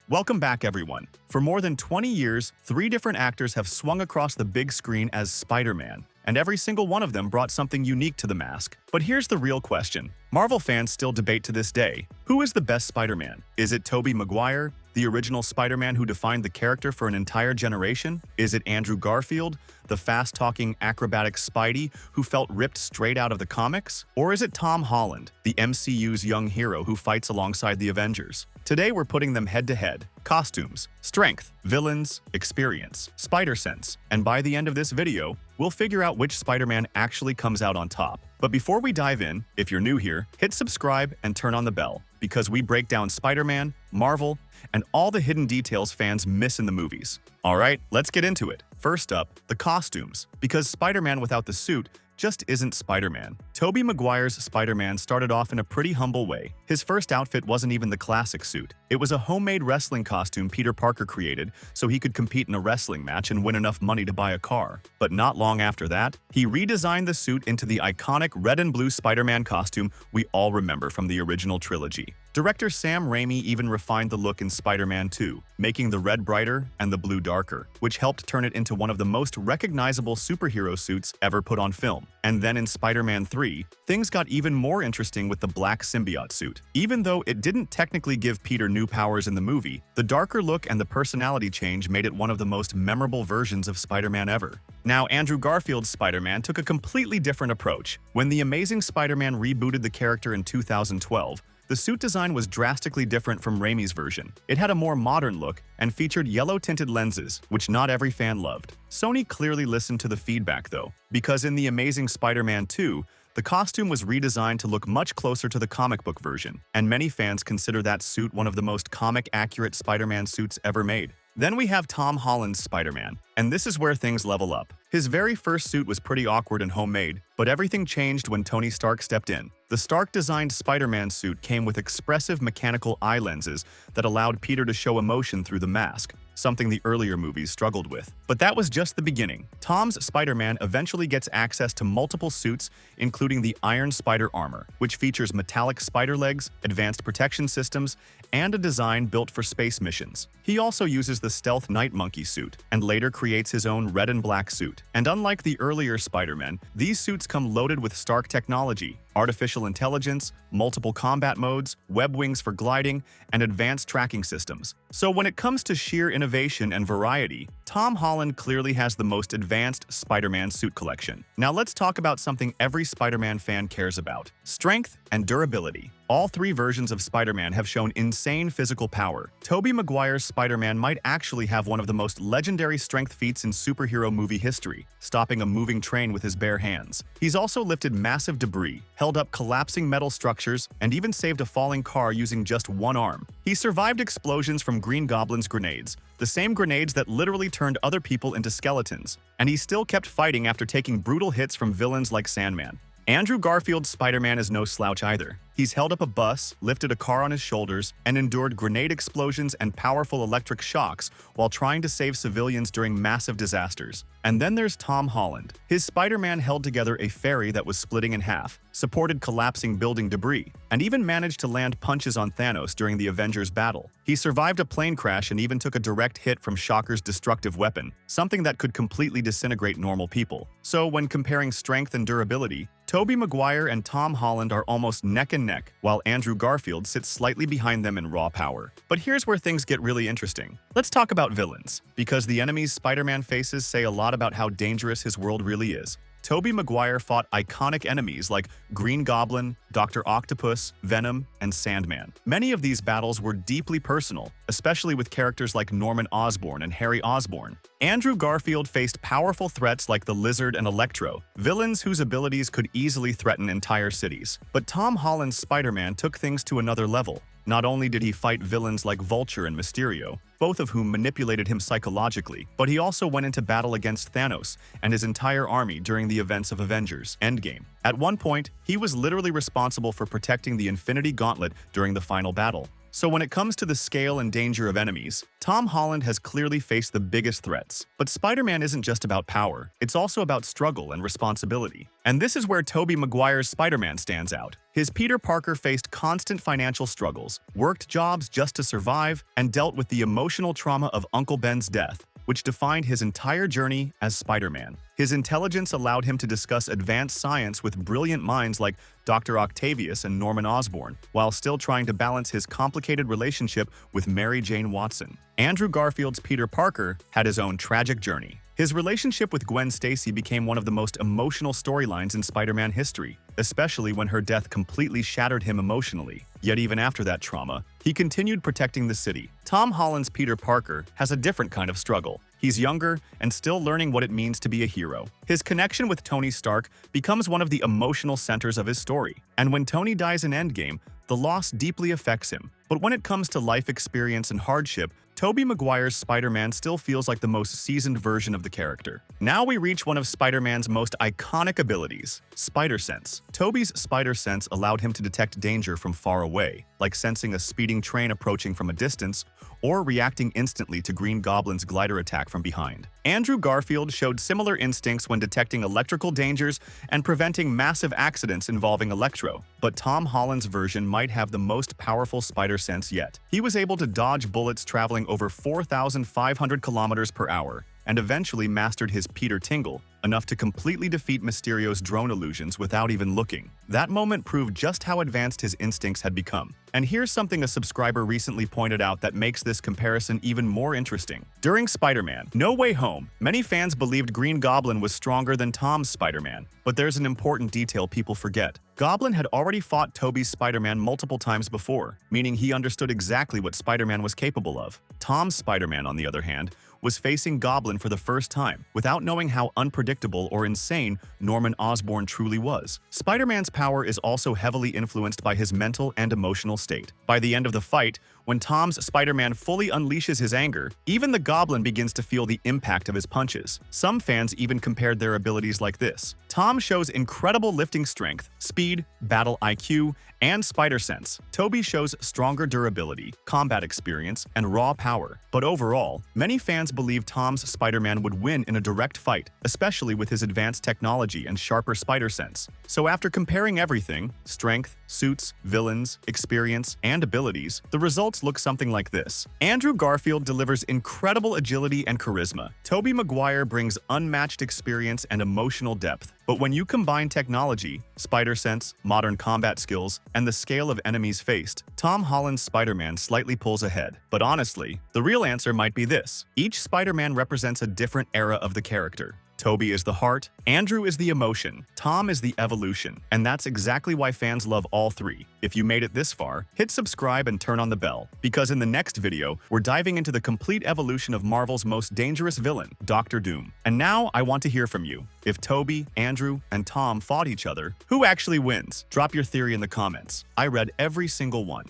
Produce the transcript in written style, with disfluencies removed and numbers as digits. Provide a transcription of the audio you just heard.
Welcome back, everyone. For more than 20 years, 3 different actors have swung across the big screen as Spider-Man, and every single one of them brought something unique to the mask. But here's the real question. Marvel fans still debate to this day, who is the best Spider-Man? Is it Tobey Maguire, the original Spider-Man who defined the character for an entire generation? Is it Andrew Garfield, the fast-talking acrobatic Spidey who felt ripped straight out of the comics? Or is it Tom Holland, the MCU's young hero who fights alongside the Avengers? Today we're putting them head-to-head. Costumes, strength, villains, experience, spider sense, and by the end of this video, we'll figure out which Spider-Man actually comes out on top. But before we dive in, if you're new here, hit subscribe and turn on the bell, because we break down Spider-Man, Marvel, and all the hidden details fans miss in the movies. Alright, let's get into it. First up, the costumes. Because Spider-Man without the suit just isn't Spider-Man. Tobey Maguire's Spider-Man started off in a pretty humble way. His first outfit wasn't even the classic suit. It was a homemade wrestling costume Peter Parker created so he could compete in a wrestling match and win enough money to buy a car. But not long after that, he redesigned the suit into the iconic red and blue Spider-Man costume we all remember from the original trilogy. Director Sam Raimi even refined the look in Spider-Man 2, making the red brighter and the blue darker, which helped turn it into one of the most recognizable superhero suits ever put on film. And then in Spider-Man 3, things got even more interesting with the black symbiote suit. Even though it didn't technically give Peter new powers in the movie, the darker look and the personality change made it one of the most memorable versions of Spider-Man ever. Now, Andrew Garfield's Spider-Man took a completely different approach. When The Amazing Spider-Man rebooted the character in 2012, the suit design was drastically different from Raimi's version. It had a more modern look and featured yellow-tinted lenses, which not every fan loved. Sony clearly listened to the feedback, though, because in The Amazing Spider-Man 2, the costume was redesigned to look much closer to the comic book version, and many fans consider that suit one of the most comic-accurate Spider-Man suits ever made. Then we have Tom Holland's Spider-Man, and this is where things level up. His very first suit was pretty awkward and homemade, but everything changed when Tony Stark stepped in. The Stark-designed Spider-Man suit came with expressive mechanical eye lenses that allowed Peter to show emotion through the mask, something the earlier movies struggled with. But that was just the beginning. Tom's Spider-Man eventually gets access to multiple suits, including the Iron Spider armor, which features metallic spider legs, advanced protection systems, and a design built for space missions. He also uses the stealth Night Monkey suit, and later creates his own red and black suit. And unlike the earlier Spider-Man, these suits come loaded with Stark technology, artificial intelligence, multiple combat modes, web wings for gliding, and advanced tracking systems. So when it comes to sheer innovation and variety, Tom Holland clearly has the most advanced Spider-Man suit collection. Now let's talk about something every Spider-Man fan cares about: strength and durability. All 3 versions of Spider-Man have shown insane physical power. Tobey Maguire's Spider-Man might actually have one of the most legendary strength feats in superhero movie history, stopping a moving train with his bare hands. He's also lifted massive debris, held up collapsing metal structures, and even saved a falling car using just one arm. He survived explosions from Green Goblin's grenades, the same grenades that literally turned other people into skeletons, and he still kept fighting after taking brutal hits from villains like Sandman. Andrew Garfield's Spider-Man is no slouch either. He's held up a bus, lifted a car on his shoulders, and endured grenade explosions and powerful electric shocks while trying to save civilians during massive disasters. And then there's Tom Holland. His Spider-Man held together a ferry that was splitting in half, supported collapsing building debris, and even managed to land punches on Thanos during the Avengers battle. He survived a plane crash and even took a direct hit from Shocker's destructive weapon, something that could completely disintegrate normal people. So when comparing strength and durability, Tobey Maguire and Tom Holland are almost neck and neck, while Andrew Garfield sits slightly behind them in raw power. But here's where things get really interesting. Let's talk about villains, because the enemies Spider-Man faces say a lot about how dangerous his world really is. Tobey Maguire fought iconic enemies like Green Goblin, Dr. Octopus, Venom, and Sandman. Many of these battles were deeply personal, especially with characters like Norman Osborn and Harry Osborn. Andrew Garfield faced powerful threats like the Lizard and Electro, villains whose abilities could easily threaten entire cities. But Tom Holland's Spider-Man took things to another level. Not only did he fight villains like Vulture and Mysterio, both of whom manipulated him psychologically, but he also went into battle against Thanos and his entire army during the events of Avengers: Endgame. At one point, he was literally responsible for protecting the Infinity Gauntlet during the final battle. So when it comes to the scale and danger of enemies, Tom Holland has clearly faced the biggest threats. But Spider-Man isn't just about power, it's also about struggle and responsibility. And this is where Tobey Maguire's Spider-Man stands out. His Peter Parker faced constant financial struggles, worked jobs just to survive, and dealt with the emotional trauma of Uncle Ben's death, which defined his entire journey as Spider-Man. His intelligence allowed him to discuss advanced science with brilliant minds like Dr. Octavius and Norman Osborn, while still trying to balance his complicated relationship with Mary Jane Watson. Andrew Garfield's Peter Parker had his own tragic journey. His relationship with Gwen Stacy became one of the most emotional storylines in Spider-Man history, especially when her death completely shattered him emotionally. Yet even after that trauma, he continued protecting the city. Tom Holland's Peter Parker has a different kind of struggle. He's younger and still learning what it means to be a hero. His connection with Tony Stark becomes one of the emotional centers of his story. And when Tony dies in Endgame, the loss deeply affects him. But when it comes to life experience and hardship, Tobey Maguire's Spider-Man still feels like the most seasoned version of the character. Now we reach one of Spider-Man's most iconic abilities, Spider Sense. Tobey's Spider Sense allowed him to detect danger from far away, like sensing a speeding train approaching from a distance, or reacting instantly to Green Goblin's glider attack from behind. Andrew Garfield showed similar instincts when detecting electrical dangers and preventing massive accidents involving Electro. But Tom Holland's version might have the most powerful Spider Sense yet. He was able to dodge bullets traveling over 4,500 kilometers per hour, and eventually mastered his Peter Tingle, enough to completely defeat Mysterio's drone illusions without even looking. That moment proved just how advanced his instincts had become. And here's something a subscriber recently pointed out that makes this comparison even more interesting. During Spider-Man: No Way Home, many fans believed Green Goblin was stronger than Tom's Spider-Man. But there's an important detail people forget. Goblin had already fought Tobey's Spider-Man multiple times before, meaning he understood exactly what Spider-Man was capable of. Tom's Spider-Man, on the other hand, was facing Goblin for the first time, without knowing how unpredictable or insane Norman Osborn truly was. Spider-Man's power is also heavily influenced by his mental and emotional state. By the end of the fight, when Tom's Spider-Man fully unleashes his anger, even the Goblin begins to feel the impact of his punches. Some fans even compared their abilities like this. Tom shows incredible lifting strength, speed, battle IQ, and Spider Sense. Tobey shows stronger durability, combat experience, and raw power. But overall, many fans believe Tom's Spider-Man would win in a direct fight, especially with his advanced technology and sharper Spider Sense. So after comparing everything, strength, suits, villains, experience, and abilities, the results look something like this. Andrew Garfield delivers incredible agility and charisma. Tobey Maguire brings unmatched experience and emotional depth. But when you combine technology, Spider Sense, modern combat skills, and the scale of enemies faced, Tom Holland's Spider-Man slightly pulls ahead. But honestly, the real answer might be this. Each Spider-Man represents a different era of the character. Tobey is the heart, Andrew is the emotion, Tom is the evolution, and that's exactly why fans love all three. If you made it this far, hit subscribe and turn on the bell, because in the next video, we're diving into the complete evolution of Marvel's most dangerous villain, Doctor Doom. And now, I want to hear from you. If Tobey, Andrew, and Tom fought each other, who actually wins? Drop your theory in the comments. I read every single one.